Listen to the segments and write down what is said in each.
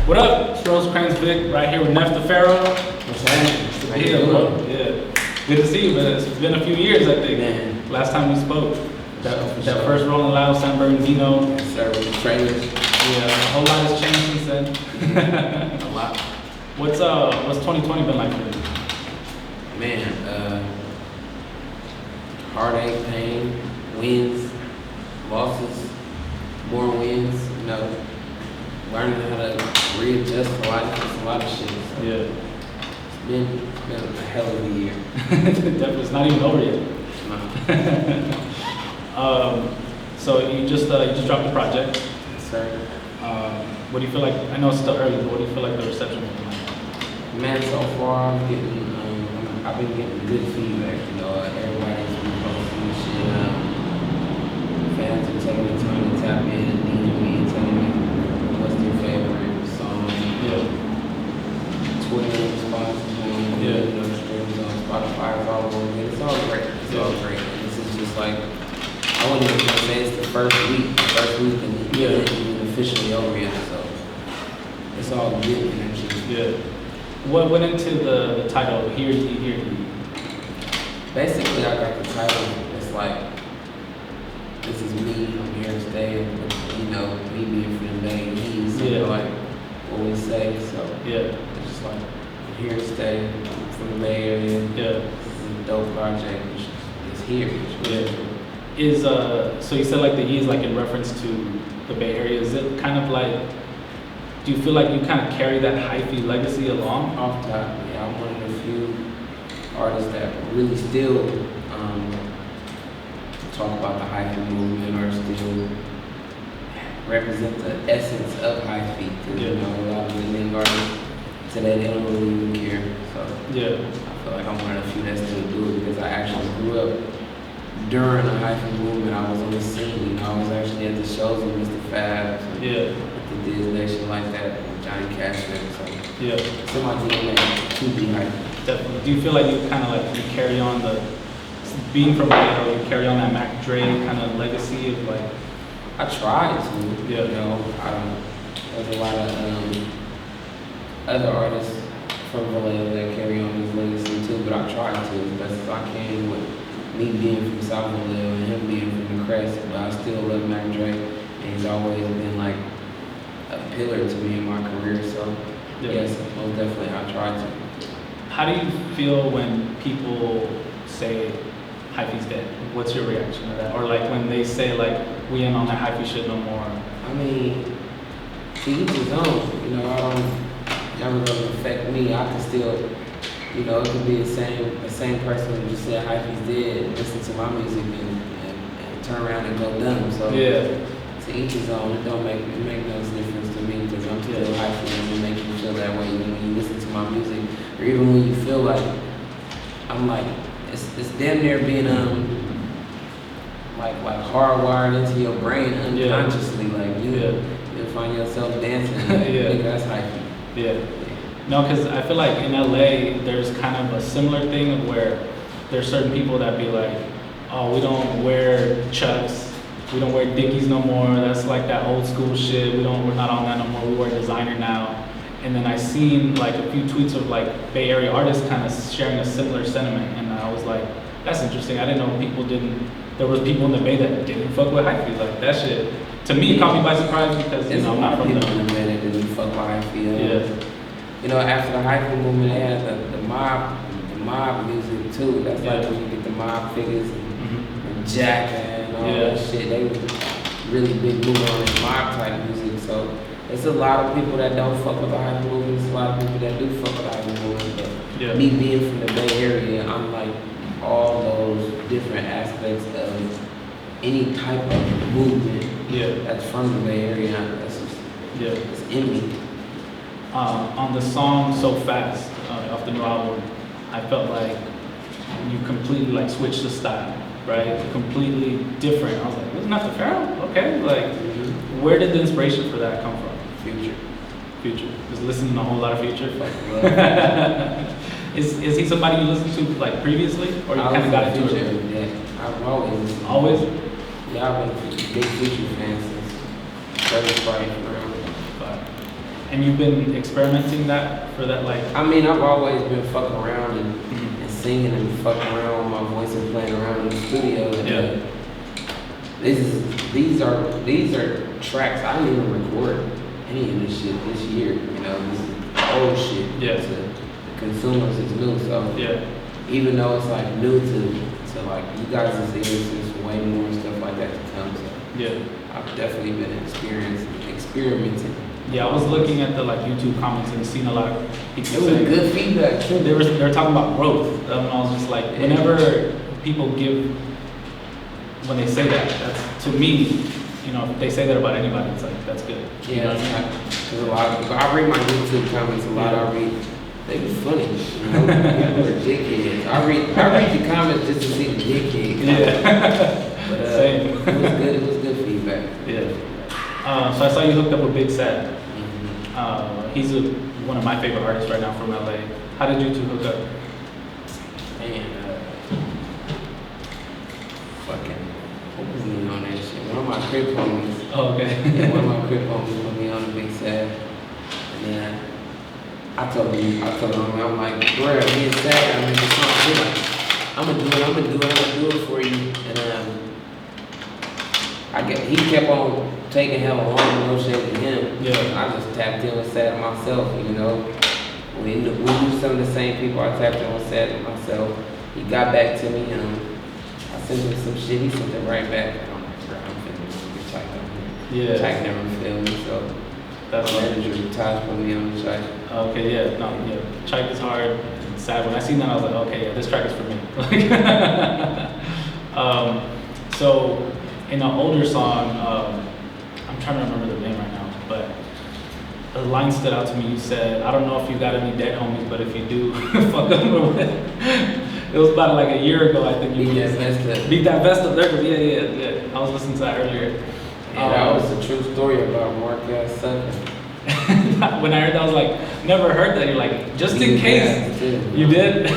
What up? It's Rosecrans Vic right here with Nef The Pharaoh. What's happening? Right here, bro. Yeah. Good to see you, man. It's been a few years, I think. Man. Last time we spoke. That first Rolling Loud, San Bernardino. Yes, sir, with the trailers. Yeah, a whole lot has changed since then. A lot. What's 2020 been like for you? Man, heartache, pain, wins, losses, more wins, you know, learning how to readjust to life. It's a lot of shit. So Yeah. It's been a hell of a year. Definitely, it's not even over yet. No. So you just dropped a project. Yes, sir. What do you feel like? I know it's still early, but what do you feel like the reception has been like? Man, so far I've been getting good feedback. You know, everybody's been posting and shit. Fans are taking the time to tap in and DM me and telling me what's their favorite song. Yeah. Twitter responses on Yeah. you know, streams on Spotify, it's all over. It's all great. It's all great. This is just like, I wouldn't even say it's the first week and Yeah. it isn't even officially over yet. So it's all good energy. Yeah. What went into the title, HereYee HereYee? Basically, I got the title. It's like, this is me. I'm here to stay. You know, me being from the Bay, he's Yeah. like what we say. So Yeah. it's just like, I'm here to stay. I'm from the Bay Area. Yeah. This is a dope project. It's here. Yeah. So you said like the E is like in reference to the Bay Area. Is it kind of like, do you feel like you kind of carry that hyphy legacy along? Off top, yeah, I'm one of the few artists that really still talk about the hyphy movement or still represent the essence of hyphy. Because you know, a lot of the young artists today, they don't really even care. So Yeah. I feel like I'm one of the few that still do it because I actually grew up during the hyphy movement. I was on the scene. You know, I was actually at the shows with Mr. Fab. Yeah. The Disney shit like that, with Johnny Cash. So Yeah. it's in my DNA to be hyphy. Definitely. Do you feel like you kind of like you carry on being from Vallejo, you carry on that Mac Dre kind of legacy of like? I tried to, Yeah. you know, there's a lot of other artists from Vallejo that carry on this legacy too, but I tried to as best as I can with me being from South Vallejo and him being from the Crest, but I still love Mac Dre, and he's always been like a pillar to me in my career, so yes, most definitely I tried to. How do you feel when people say hyphy's dead? What's your reaction to that? Or like when they say like, we ain't on that hyphy shit no more? I mean, to each his own, you know, never gonna affect me. I can still, you know, it could be the same person who just said hyphy's dead, listen to my music and turn around and go dumb. So Yeah. to each his own, it make no difference to me because I'm still hyphy and it makes you feel that way even when you listen to my music, or even when you feel like I'm like it's damn near being like hardwired into your brain unconsciously. Like you'll find yourself dancing. Yeah. Nigga, that's hyphy. Yeah. No, because I feel like in LA there's kind of a similar thing of where there's certain people that be like, oh, we don't wear Chucks. We don't wear Dickies no more. That's like that old school shit. We're not on that no more. We wear designer now. And then I seen like a few tweets of like Bay Area artists kind of sharing a similar sentiment. And I was like, that's interesting. I didn't know there was people in the Bay that didn't fuck with hyphy. Like that shit, to me, it caught me by surprise because, you know, I'm not from people in the Bay that didn't fuck with hyphy. Yeah. You know, after the hyphy movement, they had the mob music too. That's like when you get the mob figures and Jack and all that shit. They were really big moving on this mob type music. So it's a lot of people that don't fuck with the hyphy movement. It's a lot of people that do fuck with the hyphy movement. But me being from the Bay Area, I'm like all those different aspects of any type of movement that's from the Bay Area. That's just it's in me. On the song So Fast off the new album, I felt like you completely like switched the style, right? Completely different. I was like, wasn't that the Pharaoh? Okay, like where did the inspiration for that come from? Future. Just listening to a whole lot of Future. Is he somebody you listened to like previously, or you kind of got into it? Yeah, I've always listened to Always? Yeah, I've been a big Future fan since first Sprite around. And you've been experimenting for that, like. I mean, I've always been fucking around and singing and fucking around with my voice and playing around in the studio. And, these are tracks I didn't even record any of this shit this year. You know, this is old shit. Yeah. To the consumers, it's new. So even though it's like new to like you guys' ears, there's way more stuff like that to come. So I've definitely been experimenting. Yeah, I was looking at the like YouTube comments and seeing a lot of people It was saying good feedback too. they were talking about growth. And I was just like, whenever people when they say that, that's to me, you know, if they say that about anybody, it's like that's good. Yeah, because a lot of people, I read my YouTube comments a lot. I read, they be funny. You know, people are dickheads. I read the comments just to see the dickhead. Yeah. But Same. it was good. It was good feedback. Yeah. So I saw you hooked up with Big Sad. He's one of my favorite artists right now from LA. How did you two hook up? Man, fucking, what was me on that shit? One of my crib homies. Oh, okay. Yeah, one of my crib homies put me on the Big Sad. And then I told him, I'm like, bro, me and Sad gotta make a song. He's like, I'm gonna do it for you. And he kept on taking hella long to negotiate with him. Yeah. I just tapped in with Sad myself, you know. We knew some of the same people. I tapped in with Sad myself. He got back to me, I sent him some shit. He sent it right back. I'm like, bro, I'm finna get Chike on here. Yeah. Chike never feel me, so That's my manager Taj put me on the Chike. Okay, Chike is hard and Sad. When I seen that, I was like, okay, this track is for me. So in an older song, I'm trying to remember the name right now, but a line stood out to me. You said, I don't know if you got any dead homies, but if you do, fuck them. It was about like a year ago, I think. Beat that vest up. Beat that vest up. Yeah. I was listening to that earlier. Yeah, that was a true story about Marquez Sucker. When I heard that, I was like, never heard that. You're like, just in case. You did?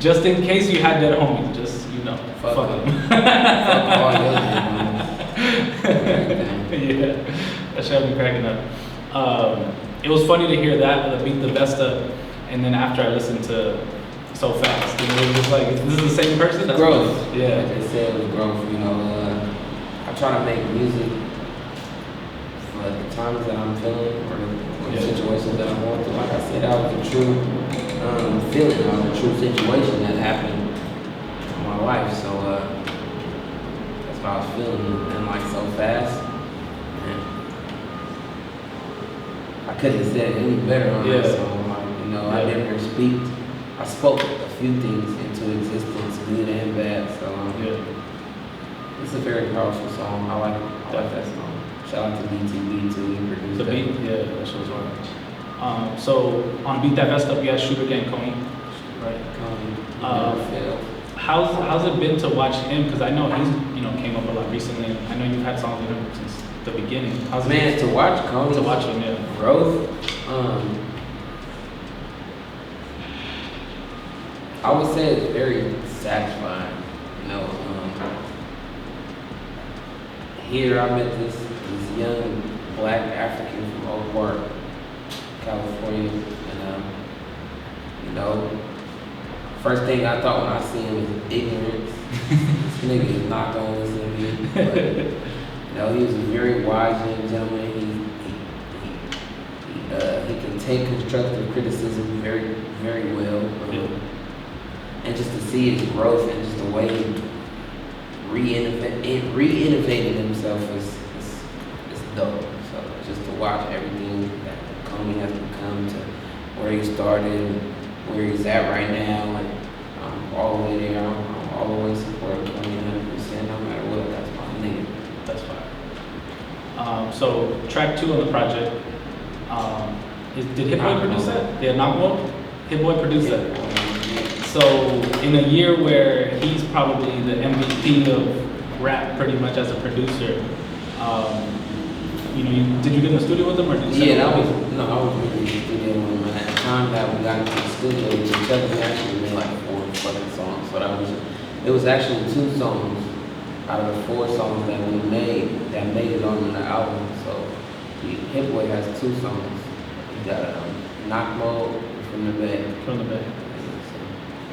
Just in case you had dead homies, just, you know, fuck them. Fuck all your dead homies. Yeah, that should have me cracking up. It was funny to hear that, Beat the Vest Up, and then after I listened to So Fast, and it was just like, this is the same person? That's growth. Funny. Yeah. Like they said, it was growth, you know. I try to make music for the times that I'm feeling or the situations that I'm going through. Like I said, that was a true feeling, that was a true situation that happened in my life. So that's how I was feeling, and like So Fast. I couldn't have said it any better on that song. Like, you know, I spoke a few things into existence, good and bad. So it's a very powerful song. I like that song. Shout out to DTB too. He produced The that. beat, yeah, that shit was hard. So on Beat That Vest Up, you had Shooter Gang Coney, right? How's it been to watch him? Because I know he's came up a lot recently. I know you've had songs with him since the beginning. How's it Man, to watch Coney, to watch him, growth. I would say it's very satisfying. You know, here I met this young black African from Oak Park, California, and you know, first thing I thought when I see him is ignorance. This nigga is not gonna listen to me. But, you know, he was a very wise young gentleman. He can take constructive criticism very, very well. And just to see his growth and just the way he re-innovated himself is dope. So just to watch everything that Coney has become to where he started and where he's at right now, and all the way there, I'm all the way supporting Coney 100%, no matter what. That's my nigga. That's fine. So track 2 on the project, did HereYee produce that? Yeah, Knockable? HereYee produced that. So in a year where he's probably the MVP of rap pretty much as a producer, did you get in the studio with him or did you I was really in the studio with him. And at the time that we got into the studio, each other, we actually made like 4 fucking songs. So it was actually 2 songs out of the 4 songs that we made that made it on the album. So HereYee has 2 songs got knock mode from the back. From the back.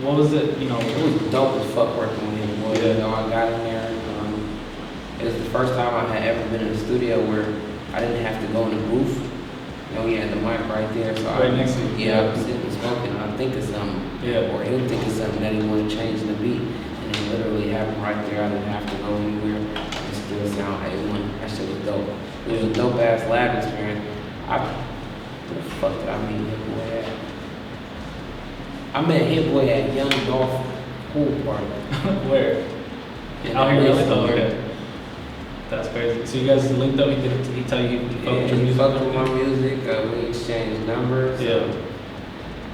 What was it? You know, it was dope as fuck working with him. Boy. Yeah. You know, I got in there. It was the first time I had ever been in a studio where I didn't have to go in the booth. You know, he had the mic right there, so right next to you. Yeah, I was sitting and smoking. I think of something, or he'll think of something that he want to change in the beat, and it literally happened right there. I didn't have to go anywhere. It still sound A1. That shit was dope. It was a dope ass lab experience. Where the fuck did I meet Hit Boy at? I met Hit Boy at Young Dolph pool party. Where? Out here, okay. That's crazy. So you guys linked up. He tell you he fucked with my music. We exchanged numbers. Yeah.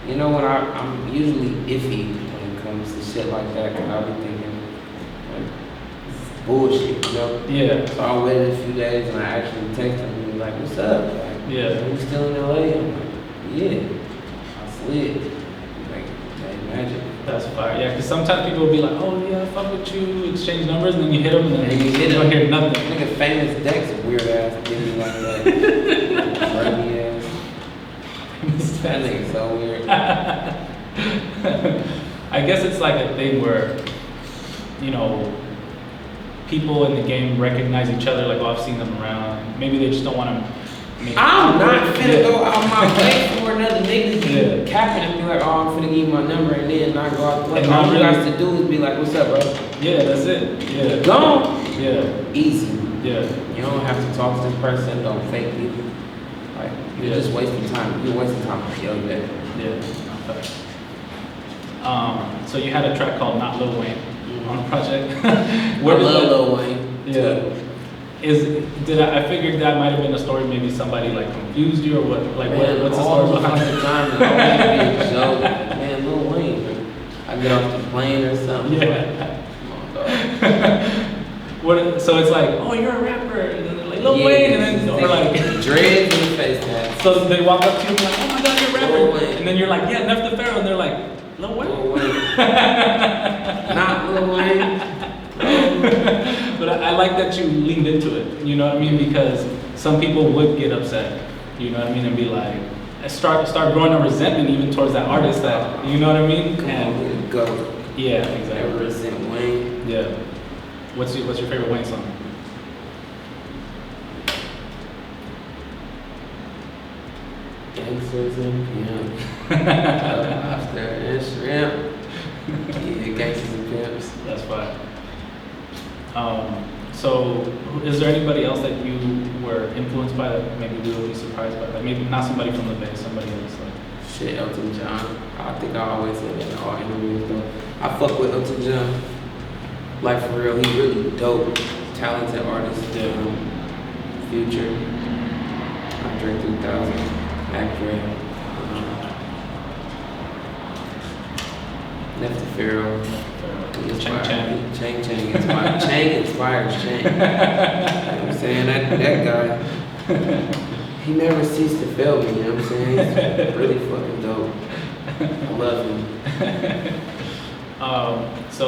You know when I'm usually iffy when it comes to shit like that, cause I'll be thinking like bullshit, you know. Yeah. So I waited a few days and I actually texted him and he was like, "What's up?" Like, yeah. You still in LA? I'm like, "Yeah." I slid. Like, hey, magic. That's fire. Yeah, because sometimes people will be like, "Oh yeah, fuck with you," exchange numbers, and then you hit them, and then you don't hear nothing. Nigga, famous Dex, weird ass, give me like that. Funny ass. That nigga so weird. I guess it's like a thing where, you know, people in the game recognize each other. Like, oh, I've seen them around. Maybe they just don't want to. I'm not finna go out my way for another nigga to be capping and be like, oh, I'm finna give you my number and then not go out the way. All you guys to do is be like, what's up, bro? Yeah, that's it. Yeah. Gone. Yeah. Easy. Yeah. You don't have to talk to this person, don't fake people. Like, you're just wasting time. You're wasting time for your day. Yeah. Okay. So you had a track called Not Lil Wayne on the project. I love Lil Wayne. Yeah. I figured that might have been a story. Maybe somebody like confused you or what? Like man, what's the story behind it? Time, man, Lil Wayne. I get off the plane or something. Yeah. So it's like, oh, you're a rapper, and then they're like Lil Wayne, and then or like dreads in the face tat. So they walk up to you and like, oh my God, you're a rapper, and then you're like, yeah, Nef The Pharaoh, and they're like, Lil Wayne. Lil Wayne. Not Lil Wayne. But I like that you leaned into it, you know what I mean? Because some people would get upset, you know what I mean, and be like, start growing a resentment even towards that artist that, you know what I mean? And go. Yeah, exactly. Ever resent Wayne. Yeah. What's your favorite Wayne song? Gangsters and pimps. Lobster and shrimp. Yeah, gangsters and pimps. That's fine. So, is there anybody else that you were influenced by that maybe we will be surprised by? Like maybe not somebody from the Bay, somebody else. Like shit, Elton John. I think I always say that in all interviews though. I fuck with Elton John. Like for real, he really dope, talented artist. Future, Andre 3000, Actor, Nef The Pharaoh. Chang inspires Chang. You know what I'm saying? That guy, he never ceased to fail me, you know what I'm saying? He's really fucking dope. I love him. So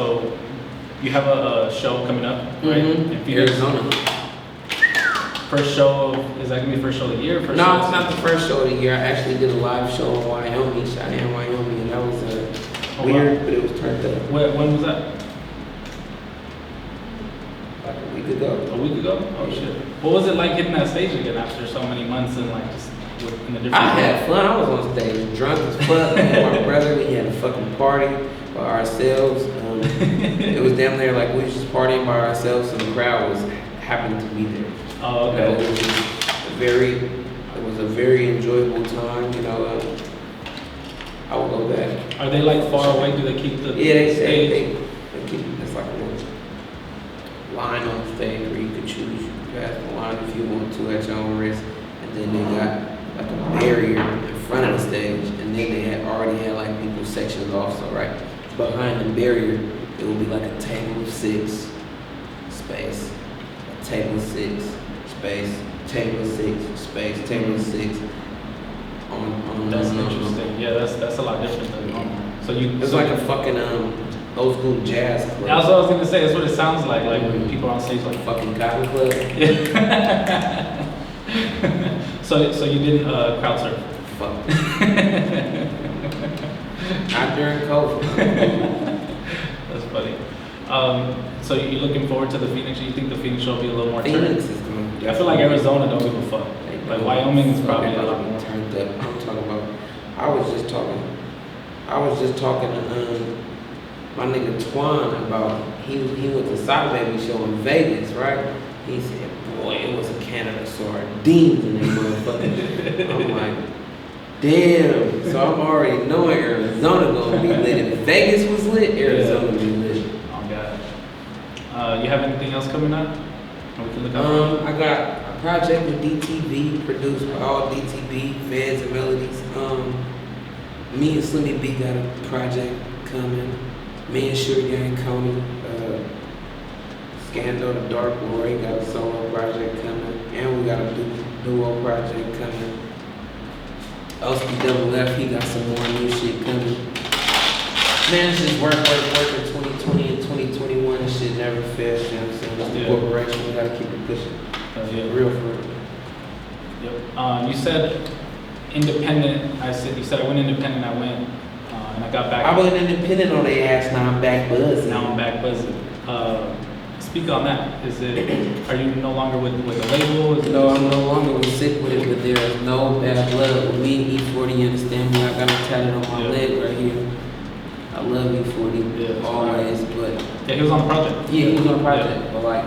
you have a show coming up, right? In Arizona. First show, is that gonna be first show of the year? No, it's not the first show of the year. I actually did a live show in Wyoming, Cheyenne, Wyoming, and that was weird, but it was turned up. When was that? Like a week ago. A week ago? Oh shit. What was it like hitting that stage again after so many months and like just in a different? I had fun. I was on stage, drunk as fuck. Me and my brother, we had a fucking party by ourselves. It was damn near like we was just partying by ourselves, and the crowd happened to be there. Oh, okay. It was a very enjoyable time. You know, I will go back. Are they like far away? Do they keep the they stage? They keep it's like a line on stage where you could choose. You can pass the line if you want to at your own risk, and then they got like a barrier in front of the stage, and then they already had like people sections off. So right behind the barrier, it will be like a table of 6 space, a table of 6 space, table of 6 space, table of 6. That's interesting. Yeah, that's a lot different than normal. So it's like a fucking old school jazz club. That's what I was gonna say. That's what it sounds like. Like when people are on stage, like fucking cotton club. Yeah. So you didn't crowd surf? fuck. Not during COVID. That's funny. So you're looking forward to the Phoenix? You think the Phoenix show will be a little more Phoenix turned? is going to I feel like Arizona don't give a fuck. Like Wyoming is probably a lot more turned up. I'm talking about. I was just talking to my nigga Twan about he went to Sock Baby show in Vegas, right? He said, boy, it was a can of sardines in that motherfucker. I'm like, damn. So I'm already knowing Arizona gonna be lit. If Vegas was lit, Arizona be lit. Oh god. You have anything else coming up? Or we can look up I got a project with DTV, produced by all DTV, Feds and Melodies. Me and Slimmy B got a project coming. Me and HereYee and Coney, Scandal the Dark Roy got a solo project coming. And we got a duo project coming. LSP he got some more new shit coming. Man, it's just work in 2020 and 2021 and shit never fails, you know what I'm saying? It's the corporation, we gotta keep it pushing. yeah. Real for real. Yep. You said independent. You said I went independent. I went and I got back. I went independent on their ass. Now I'm back buzzing. Now I'm back buzzing. Speak on that. Are you no longer with the label? No, I'm no longer sick with it, but there is no bad blood with me and E-40. You understand me? I got it tatted on my leg right here. I love E-40 always, but yeah, he was on the project. Yeah, he was on the project, but like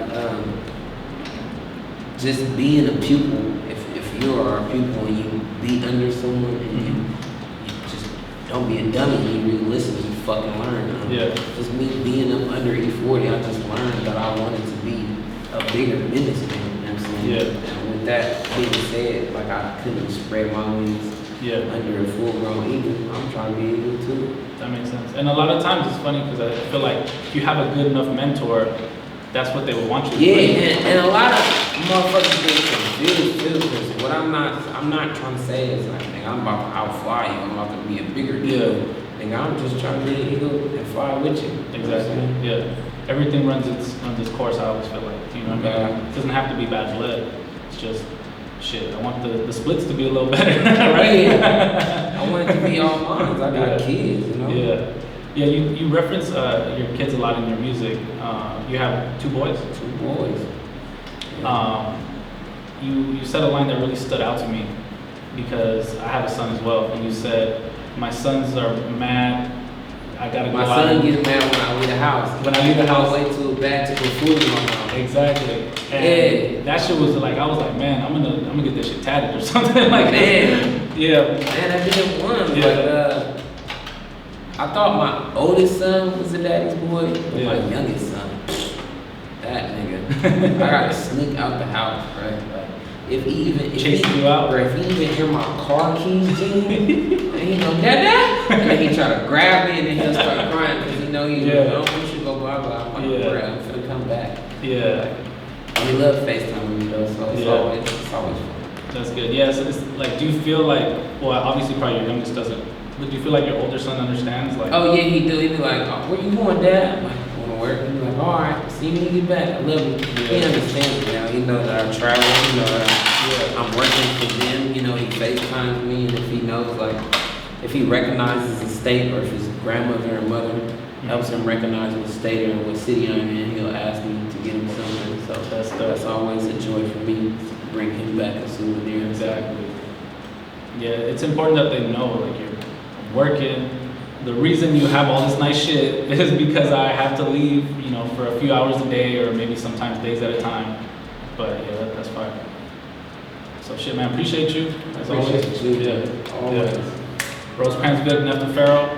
just being a pupil. If you are a pupil and you be under someone and you just don't be a dummy, you really listen, you fucking learn. Just me being up under E-40, I just learned that I wanted to be a bigger businessman. You know what I'm saying? Yeah. And with that being said, like I couldn't spread my wings under a full-grown eagle. I'm trying to be eagle too. That makes sense. And a lot of times it's funny because I feel like if you have a good enough mentor, that's what they would want you to do. And a lot of motherfuckers get confused too, because what I'm not trying to say is like, nigga, I'm about to outfly you, I'm about to be a bigger deal. Nigga, I'm just trying to be an eagle and fly with you. Exactly. Yeah. Everything runs its course, I always feel like. You know what I mean? It doesn't have to be badge led. It's just shit. I want the splits to be a little better, right? Yeah. I want it to be all mine. I got kids, you know? Yeah. Yeah, you reference your kids a lot in your music. You have 2 boys? 2 boys. Yeah. You said a line that really stood out to me because I have a son as well. And you said, my sons are mad. I gotta go out. My son gets mad when I leave the house. When I leave the house. I wait till back to put food in my mouth. Exactly. And that shit was like, I was like, man, I'm gonna get this shit tatted or something like that. Yeah. Man, I did one. Yeah. But I thought my oldest son was a daddy's boy, but my youngest son, that nigga, I gotta sneak out the house, right? Like, if he you out, bro, if he even hear my car keys jingling, and he go, Dad, and then he try to grab me, and then he'll start crying because he know you should go blah blah. I'm like, bro, I'm finna come back. Yeah. We love FaceTime with me though, so it's always fun. That's good. Yeah, so it's like, do you feel like, well, obviously probably your youngest doesn't, but do you feel like your older son understands? Like, oh yeah, he do. He be like, oh, where you going, Dad? I'm like, I want to work. He be like, all right, see me when you get back. I love you. He understands me now. He knows that I travel. He knows that I'm working for them. You know, he FaceTimes me, and if he knows, like, if he recognizes the state or if his grandmother or mother helps him recognize what state or what city I'm in, he'll ask me to get him something. So that's always a joy for me to bring him back a souvenir. Exactly. Yeah, it's important that they know, like, you're working. The reason you have all this nice shit is because I have to leave, you know, for a few hours a day or maybe sometimes days at a time. But yeah, that's fine. So shit, man, appreciate you as always. Appreciate you. Yeah. Always. Rosecrans Vic, Nef The Pharaoh.